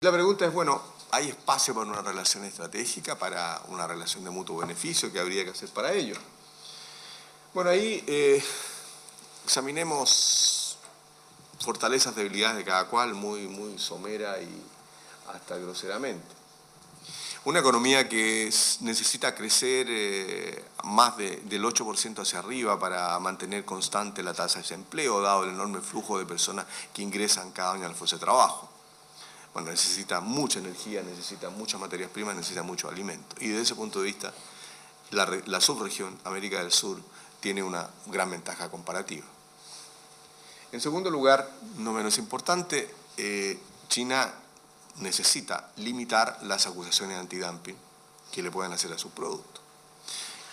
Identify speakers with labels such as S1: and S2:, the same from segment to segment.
S1: La pregunta es, bueno, ¿hay espacio para una relación estratégica, para una relación de mutuo beneficio? ¿Qué habría que hacer para ello? Bueno, ahí examinemos fortalezas, debilidades de cada cual, muy somera y hasta groseramente. Una economía que necesita crecer más del 8% hacia arriba para mantener constante la tasa de desempleo, dado el enorme flujo de personas que ingresan cada año a la fuerza de trabajo. Bueno, necesita mucha energía, necesita muchas materias primas, necesita mucho alimento. Y desde ese punto de vista, la subregión, América del Sur, tiene una gran ventaja comparativa. En segundo lugar, no menos importante, China necesita limitar las acusaciones antidumping que le puedan hacer a sus productos.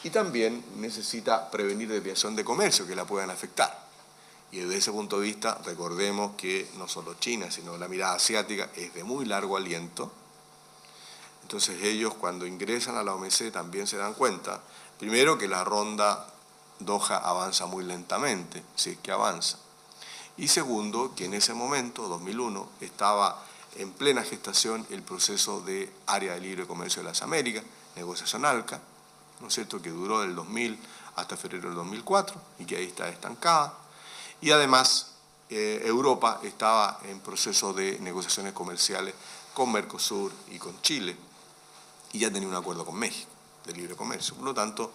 S1: Y también necesita prevenir desviación de comercio que la puedan afectar. Y desde ese punto de vista, recordemos que no solo China, sino la mirada asiática es de muy largo aliento. Entonces ellos cuando ingresan a la OMC también se dan cuenta, primero que la ronda Doha avanza muy lentamente, si es que avanza. Y segundo, que en ese momento, 2001, estaba en plena gestación el proceso de Área de Libre Comercio de las Américas, negociación ALCA, ¿no es cierto?, que duró del 2000 hasta febrero del 2004 y que ahí está estancada. Y además, Europa estaba en proceso de negociaciones comerciales con Mercosur y con Chile, y ya tenía un acuerdo con México de libre comercio. Por lo tanto,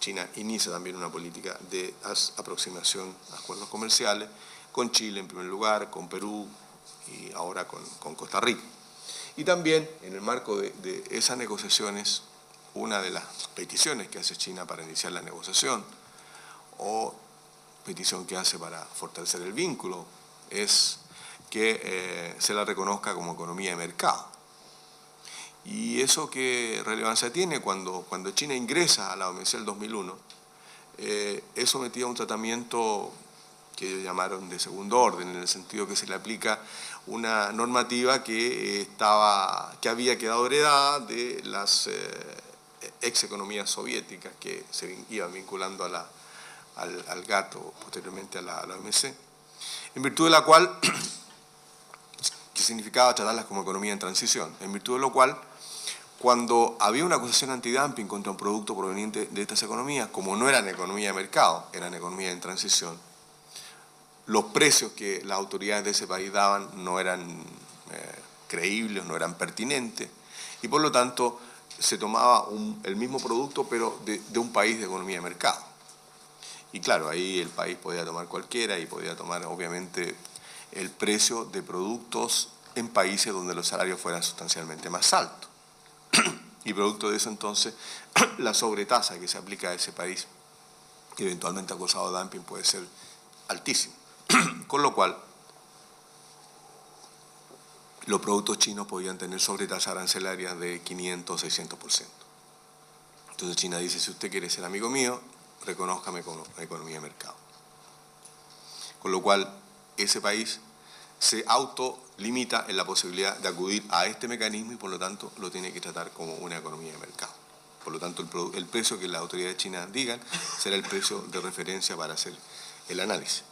S1: China inicia también una política de aproximación a acuerdos comerciales, con Chile en primer lugar, con Perú y ahora con Costa Rica. Y también, en el marco de esas negociaciones, una de las peticiones que hace China para iniciar la negociación, o petición que hace para fortalecer el vínculo, es que se la reconozca como economía de mercado. Y eso qué relevancia tiene cuando China ingresa a la OMC en el 2001, es sometida a un tratamiento que ellos llamaron de segundo orden, en el sentido que se le aplica una normativa que había quedado heredada de las ex economías soviéticas que se iban vinculando al GATT o posteriormente a la OMC, en virtud de la cual, que significaba tratarlas como economía en transición, en virtud de lo cual, cuando había una acusación antidumping contra un producto proveniente de estas economías, como no eran economía de mercado, eran economía en transición, los precios que las autoridades de ese país daban no eran creíbles, no eran pertinentes, y por lo tanto se tomaba el mismo producto, pero de un país de economía de mercado. Y claro, ahí el país podía tomar cualquiera y podía tomar obviamente el precio de productos en países donde los salarios fueran sustancialmente más altos. Y producto de eso entonces la sobretasa que se aplica a ese país, eventualmente acusado de dumping, puede ser altísimo. Con lo cual, los productos chinos podían tener sobretasas arancelarias de 500 o 600%. Entonces China dice, si usted quiere ser amigo mío, reconózcame como economía de mercado. Con lo cual, ese país se autolimita en la posibilidad de acudir a este mecanismo y por lo tanto lo tiene que tratar como una economía de mercado. Por lo tanto, el precio que las autoridades chinas digan será el precio de referencia para hacer el análisis.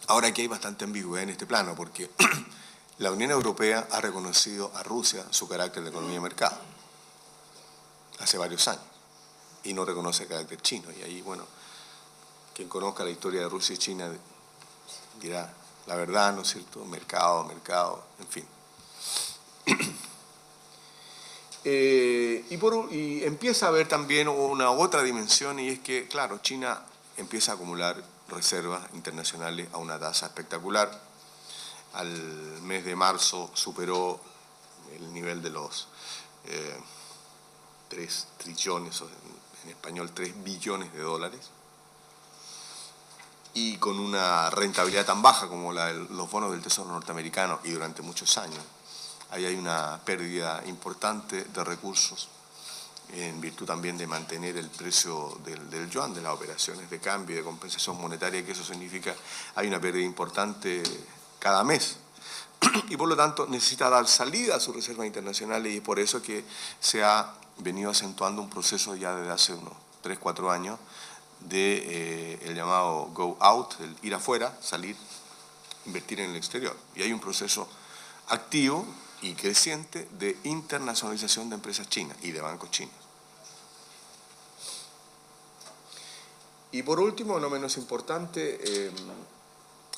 S1: Ahora aquí hay bastante ambigüedad en este plano porque la Unión Europea ha reconocido a Rusia su carácter de economía de mercado hace varios años y no reconoce el carácter chino. Y ahí, bueno, quien conozca la historia de Rusia y China dirá la verdad, ¿no es cierto? Mercado, en fin. Y empieza a haber también una otra dimensión, y es que, claro, China empieza a acumular reservas internacionales a una tasa espectacular. Al mes de marzo superó el nivel de los 3 trillones, en español 3 billones de dólares, y con una rentabilidad tan baja como la de los bonos del Tesoro norteamericano y durante muchos años. Ahí hay una pérdida importante de recursos en virtud también de mantener el precio del yuan, de las operaciones de cambio y de compensación monetaria, que eso significa hay una pérdida importante cada mes. Y por lo tanto necesita dar salida a sus reservas internacionales y es por eso que se ha venido acentuando un proceso ya desde hace unos 3-4 años de el llamado go out, el ir afuera, salir, invertir en el exterior. Y hay un proceso activo y creciente de internacionalización de empresas chinas y de bancos chinos. Y por último, no menos importante,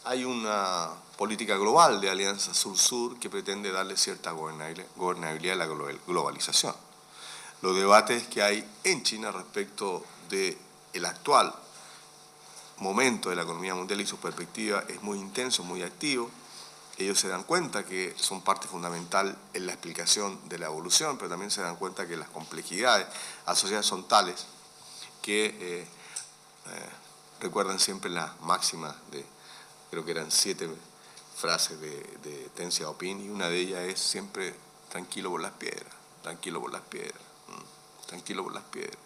S1: hay una política global de alianza sur-sur que pretende darle cierta gobernabilidad a la globalización. Los debates que hay en China respecto del actual momento de la economía mundial y su perspectiva es muy intenso, muy activo. Ellos se dan cuenta que son parte fundamental en la explicación de la evolución, pero también se dan cuenta que las complejidades asociadas son tales que recuerdan siempre la máxima de, creo que eran 7 frases de Deng Xiaoping, y una de ellas es siempre tranquilo por las piedras, tranquilo por las piedras, tranquilo por las piedras.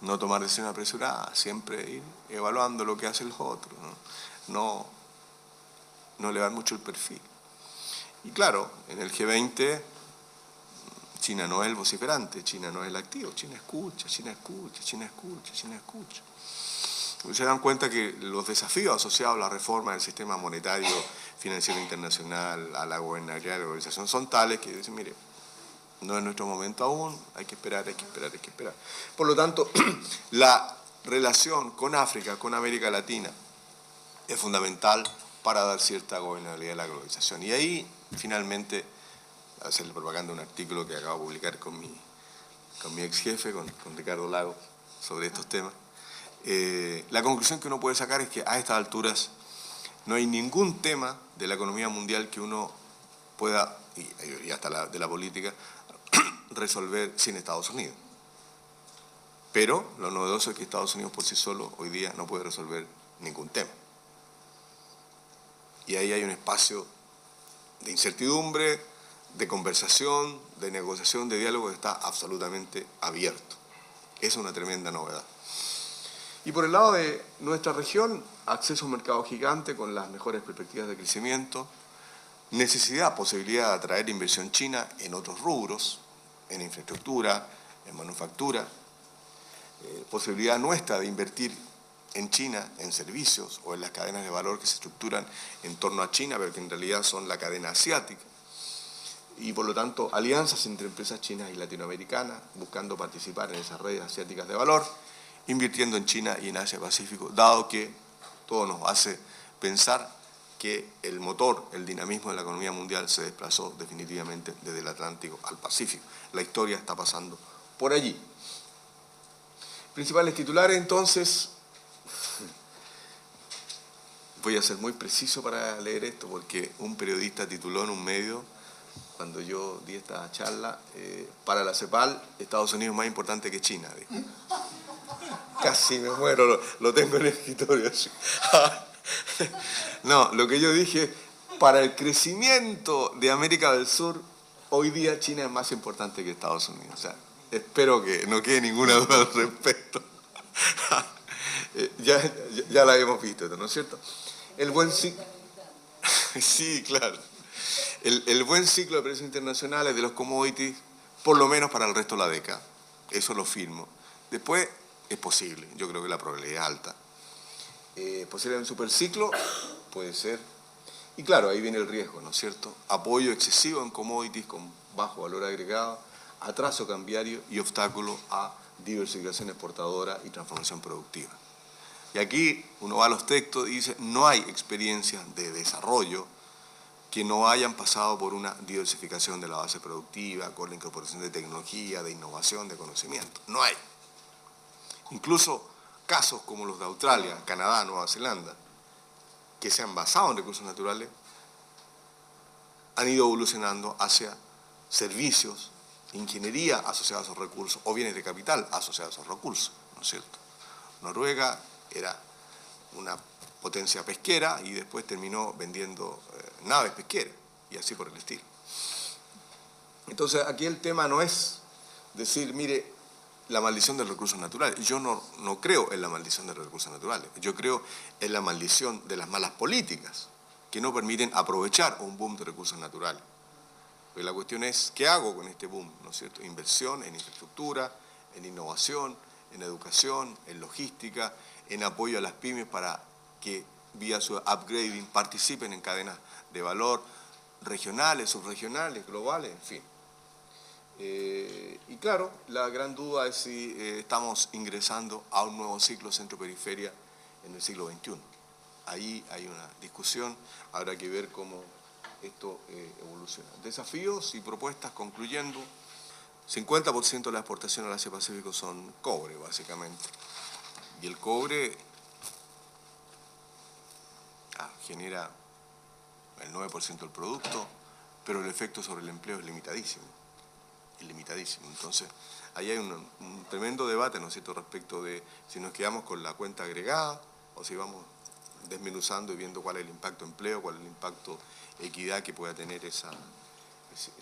S1: No tomar decisiones apresuradas, siempre ir evaluando lo que hacen los otros, no elevar mucho el perfil. Y claro, en el G20 China no es el vociferante, China no es el activo, China escucha, China escucha, China escucha, China escucha. Se dan cuenta que los desafíos asociados a la reforma del sistema monetario, financiero internacional, a la gobernabilidad de la globalización son tales que dicen, mire, no es nuestro momento aún, hay que esperar, hay que esperar, hay que esperar. Por lo tanto, la relación con África, con América Latina, es fundamental para dar cierta gobernabilidad a la globalización. Y ahí, finalmente, hacerle propaganda un artículo que acabo de publicar con mi ex jefe, con Ricardo Lago, sobre estos temas. La conclusión que uno puede sacar es que a estas alturas no hay ningún tema de la economía mundial que uno pueda, y hasta de la política, resolver sin Estados Unidos. Pero lo novedoso es que Estados Unidos por sí solo hoy día no puede resolver ningún tema. Y ahí hay un espacio de incertidumbre, de conversación, de negociación, de diálogo que está absolutamente abierto. Es una tremenda novedad. Y por el lado de nuestra región, acceso a un mercado gigante con las mejores perspectivas de crecimiento, necesidad, posibilidad de atraer inversión china en otros rubros, en infraestructura, en manufactura, posibilidad nuestra de invertir en China, en servicios o en las cadenas de valor que se estructuran en torno a China, pero que en realidad son la cadena asiática. Y por lo tanto, alianzas entre empresas chinas y latinoamericanas, buscando participar en esas redes asiáticas de valor, invirtiendo en China y en Asia-Pacífico, dado que todo nos hace pensar que el motor, el dinamismo de la economía mundial se desplazó definitivamente desde el Atlántico al Pacífico. La historia está pasando por allí. Principales titulares, entonces, voy a ser muy preciso para leer esto, porque un periodista tituló en un medio, cuando yo di esta charla, para la CEPAL, Estados Unidos es más importante que China. Dijo. Casi me muero, lo tengo en el escritorio. No, lo que yo dije, para el crecimiento de América del Sur, hoy día China es más importante que Estados Unidos. O sea, espero que no quede ninguna duda al respecto. Ya la hemos visto, ¿no es cierto? El buen ciclo... Sí, claro. El buen ciclo de precios internacionales de los commodities, por lo menos para el resto de la década. Eso lo firmo. Después es posible, yo creo que la probabilidad es alta. Posible un superciclo, puede ser. Y claro, ahí viene el riesgo, ¿no es cierto? Apoyo excesivo en commodities con bajo valor agregado, atraso cambiario y obstáculo a diversificación exportadora y transformación productiva. Y aquí uno va a los textos y dice, no hay experiencias de desarrollo que no hayan pasado por una diversificación de la base productiva, con la incorporación de tecnología, de innovación, de conocimiento. No hay. Incluso casos como los de Australia, Canadá, Nueva Zelanda, que se han basado en recursos naturales, han ido evolucionando hacia servicios, ingeniería asociada a esos recursos o bienes de capital asociados a esos recursos, ¿no es cierto? Noruega era una potencia pesquera y después terminó vendiendo naves pesqueras y así por el estilo. Entonces aquí el tema no es decir, mire, la maldición de los recursos naturales. Yo no creo en la maldición de los recursos naturales. Yo creo en la maldición de las malas políticas que no permiten aprovechar un boom de recursos naturales. Porque la cuestión es, ¿qué hago con este boom? ¿No es cierto? Inversión en infraestructura, en innovación, en educación, en logística, en apoyo a las pymes para que vía su upgrading participen en cadenas de valor, regionales, subregionales, globales, en fin. Y claro, la gran duda es si estamos ingresando a un nuevo ciclo centro-periferia en el siglo XXI. Ahí hay una discusión, habrá que ver cómo esto evoluciona. Desafíos y propuestas, concluyendo: 50% de la exportación al Asia-Pacífico son cobre, básicamente. Y el cobre genera el 9% del producto, pero el efecto sobre el empleo es limitadísimo. Ilimitadísimo. Entonces, ahí hay un tremendo debate, ¿no es cierto?, respecto de si nos quedamos con la cuenta agregada o si vamos desmenuzando y viendo cuál es el impacto empleo, cuál es el impacto equidad que pueda tener ese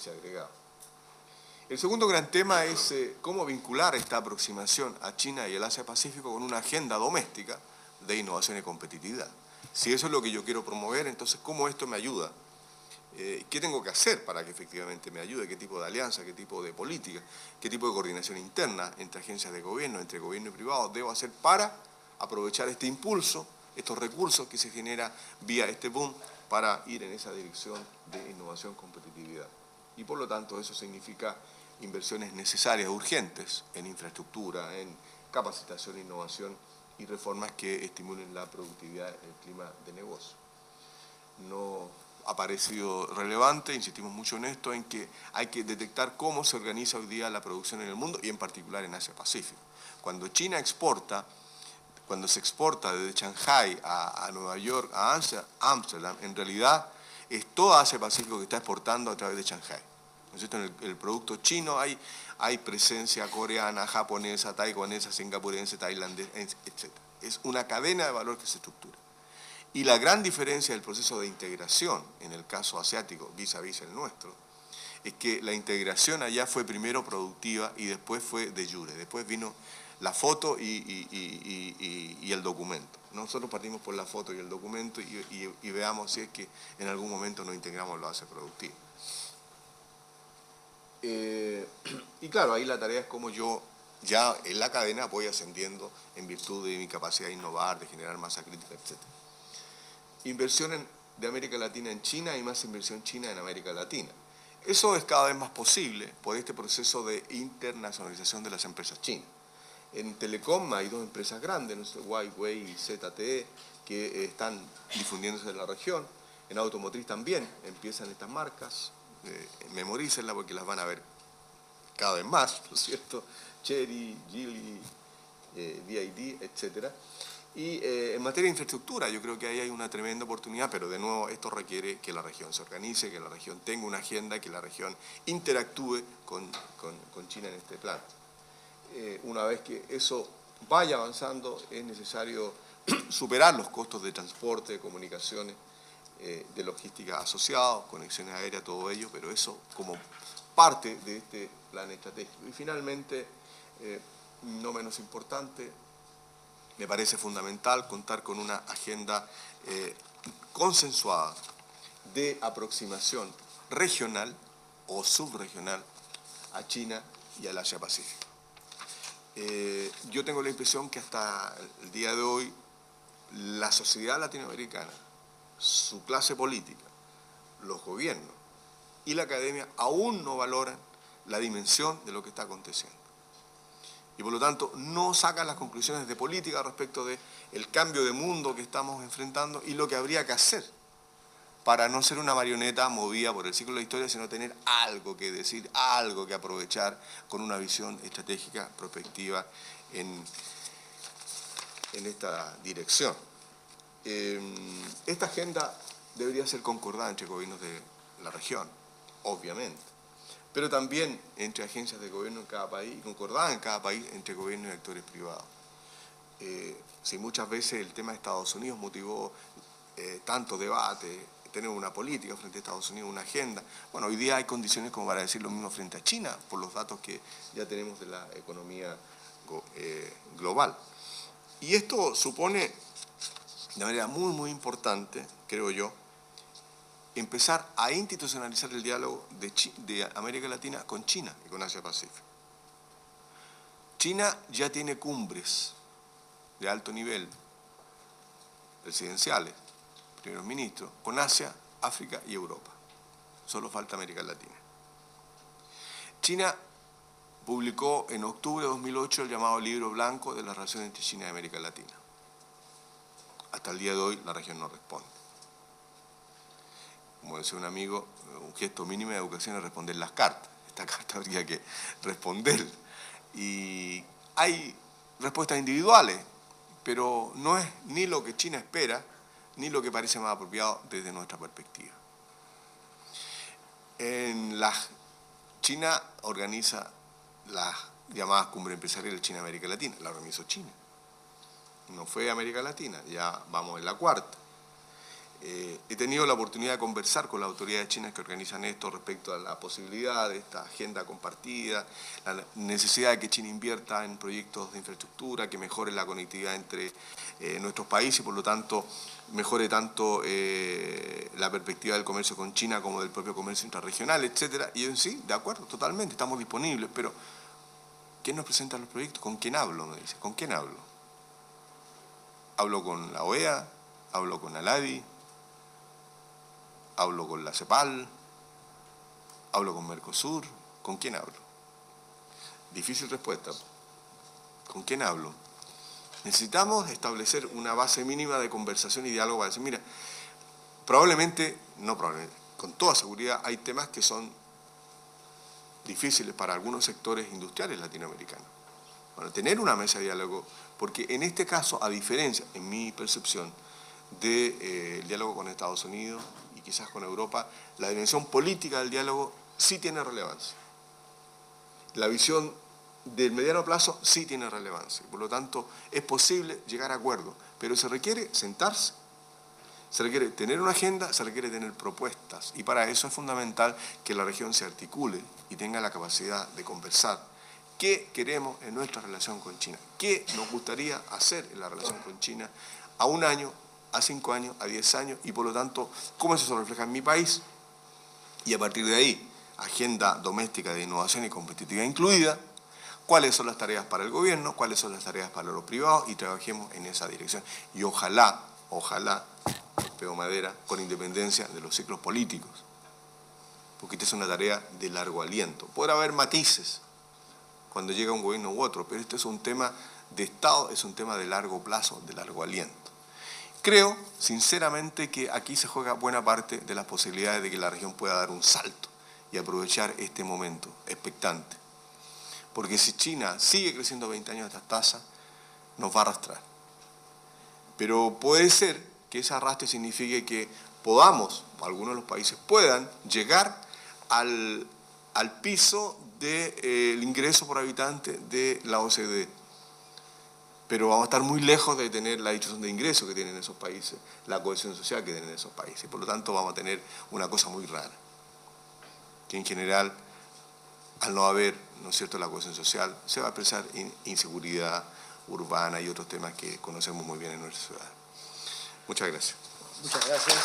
S1: agregado. El segundo gran tema es cómo vincular esta aproximación a China y el Asia-Pacífico con una agenda doméstica de innovación y competitividad. Si eso es lo que yo quiero promover, entonces, ¿cómo esto me ayuda? ¿Qué tengo que hacer para que efectivamente me ayude? ¿Qué tipo de alianza? ¿Qué tipo de política? ¿Qué tipo de coordinación interna entre agencias de gobierno, entre gobierno y privado debo hacer para aprovechar este impulso, estos recursos que se genera vía este boom para ir en esa dirección de innovación, competitividad? Y por lo tanto eso significa inversiones necesarias, urgentes, en infraestructura, en capacitación, innovación y reformas que estimulen la productividad, el clima de negocio. No ha parecido relevante, insistimos mucho en esto, en que hay que detectar cómo se organiza hoy día la producción en el mundo y en particular en Asia-Pacífico. Cuando China exporta, cuando se exporta desde Shanghái a Nueva York, a Ámsterdam, en realidad es toda Asia-Pacífico que está exportando a través de Shanghái. ¿No es cierto? En el producto chino hay presencia coreana, japonesa, taiwanesa, singapurense, tailandesa, etc. Es una cadena de valor que se estructura. Y la gran diferencia del proceso de integración, en el caso asiático, vis a vis el nuestro, es que la integración allá fue primero productiva y después fue de jure. Después vino la foto y el documento. Nosotros partimos por la foto y el documento y veamos si es que en algún momento nos integramos en la base productiva. Y claro, ahí la tarea es cómo yo ya en la cadena voy ascendiendo en virtud de mi capacidad de innovar, de generar masa crítica, etc. Inversión de América Latina en China y más inversión china en América Latina. Eso es cada vez más posible por este proceso de internacionalización de las empresas chinas. En Telecom hay dos empresas grandes, ¿no? Huawei y ZTE, que están difundiéndose en la región. En automotriz también empiezan estas marcas, memorícenlas porque las van a ver cada vez más, ¿no es cierto? Chery, Geely, BYD, etcétera. Y en materia de infraestructura, yo creo que ahí hay una tremenda oportunidad, pero de nuevo esto requiere que la región se organice, que la región tenga una agenda, que la región interactúe con China en este plan. Una vez que eso vaya avanzando, es necesario superar los costos de transporte, de comunicaciones, de logística asociados, conexiones aéreas, todo ello, pero eso como parte de este plan estratégico. Y finalmente, no menos importante, me parece fundamental contar con una agenda consensuada de aproximación regional o subregional a China y al Asia-Pacífico. Yo tengo la impresión que hasta el día de hoy la sociedad latinoamericana, su clase política, los gobiernos y la academia aún no valoran la dimensión de lo que está aconteciendo. Y por lo tanto no sacan las conclusiones de política respecto del cambio de mundo que estamos enfrentando y lo que habría que hacer para no ser una marioneta movida por el ciclo de la historia, sino tener algo que decir, algo que aprovechar con una visión estratégica, prospectiva en esta dirección. Esta agenda debería ser concordada entre gobiernos de la región, obviamente, pero también entre agencias de gobierno en cada país, concordada en cada país entre gobiernos y actores privados. Si muchas veces el tema de Estados Unidos motivó tanto debate, tener una política frente a Estados Unidos, una agenda, bueno, hoy día hay condiciones como para decir lo mismo frente a China, por los datos que ya tenemos de la economía global. Y esto supone, de manera muy, muy importante, creo yo, empezar a institucionalizar el diálogo de América Latina con China y con Asia-Pacífico. China ya tiene cumbres de alto nivel, presidenciales, primeros ministros, con Asia, África y Europa. solo falta América Latina. China publicó en octubre de 2008 el llamado Libro Blanco de las relaciones entre China y América Latina. Hasta el día de hoy la región no responde. Como decía un amigo, un gesto mínimo de educación es responder las cartas. Esta carta habría que responder. Y hay respuestas individuales, pero no es ni lo que China espera, ni lo que parece más apropiado desde nuestra perspectiva. China organiza las llamadas cumbres empresariales China-América Latina, la organizó China. No fue América Latina, ya vamos en la cuarta. He tenido la oportunidad de conversar con las autoridades chinas que organizan esto respecto a la posibilidad de esta agenda compartida, la necesidad de que China invierta en proyectos de infraestructura, que mejore la conectividad entre nuestros países y por lo tanto mejore tanto la perspectiva del comercio con China como del propio comercio intrarregional, etc. Y en sí, de acuerdo, totalmente, estamos disponibles, pero ¿quién nos presenta los proyectos? ¿Con quién hablo? Me dice. ¿Con quién hablo? ¿Hablo con la OEA? ¿Hablo con la LADI? ¿Hablo con la CEPAL? ¿Hablo con Mercosur? ¿Con quién hablo? Difícil respuesta. ¿Con quién hablo? Necesitamos establecer una base mínima de conversación y diálogo para decir, mira, con toda seguridad hay temas que son difíciles para algunos sectores industriales latinoamericanos. Bueno, tener una mesa de diálogo, porque en este caso, a diferencia, en mi percepción, del diálogo con Estados Unidos y quizás con Europa, la dimensión política del diálogo sí tiene relevancia. La visión del mediano plazo sí tiene relevancia. Por lo tanto, es posible llegar a acuerdos, pero se requiere sentarse, se requiere tener una agenda, se requiere tener propuestas. Y para eso es fundamental que la región se articule y tenga la capacidad de conversar. ¿Qué queremos en nuestra relación con China? ¿Qué nos gustaría hacer en la relación con China a 1 año, a 5 años, a 10 años? Y por lo tanto, ¿cómo eso se refleja en mi país? Y a partir de ahí, agenda doméstica de innovación y competitividad incluida, cuáles son las tareas para el gobierno, cuáles son las tareas para los privados y trabajemos en esa dirección. Y ojalá, pego madera, con independencia de los ciclos políticos, porque esta es una tarea de largo aliento. Podrá haber matices cuando llega un gobierno u otro, pero este es un tema de Estado, es un tema de largo plazo, de largo aliento. Creo, sinceramente, que aquí se juega buena parte de las posibilidades de que la región pueda dar un salto y aprovechar este momento expectante. Porque si China sigue creciendo 20 años a estas tasas, nos va a arrastrar. Pero puede ser que ese arrastre signifique que podamos, o algunos de los países puedan, llegar al piso del ingreso por habitante de la OCDE. Pero vamos a estar muy lejos de tener la distribución de ingresos que tienen esos países, la cohesión social que tienen esos países. Por lo tanto, vamos a tener una cosa muy rara, que en general, al no haber, ¿no es cierto?, la cohesión social, se va a expresar inseguridad urbana y otros temas que conocemos muy bien en nuestra ciudad. Muchas gracias.
S2: Muchas gracias.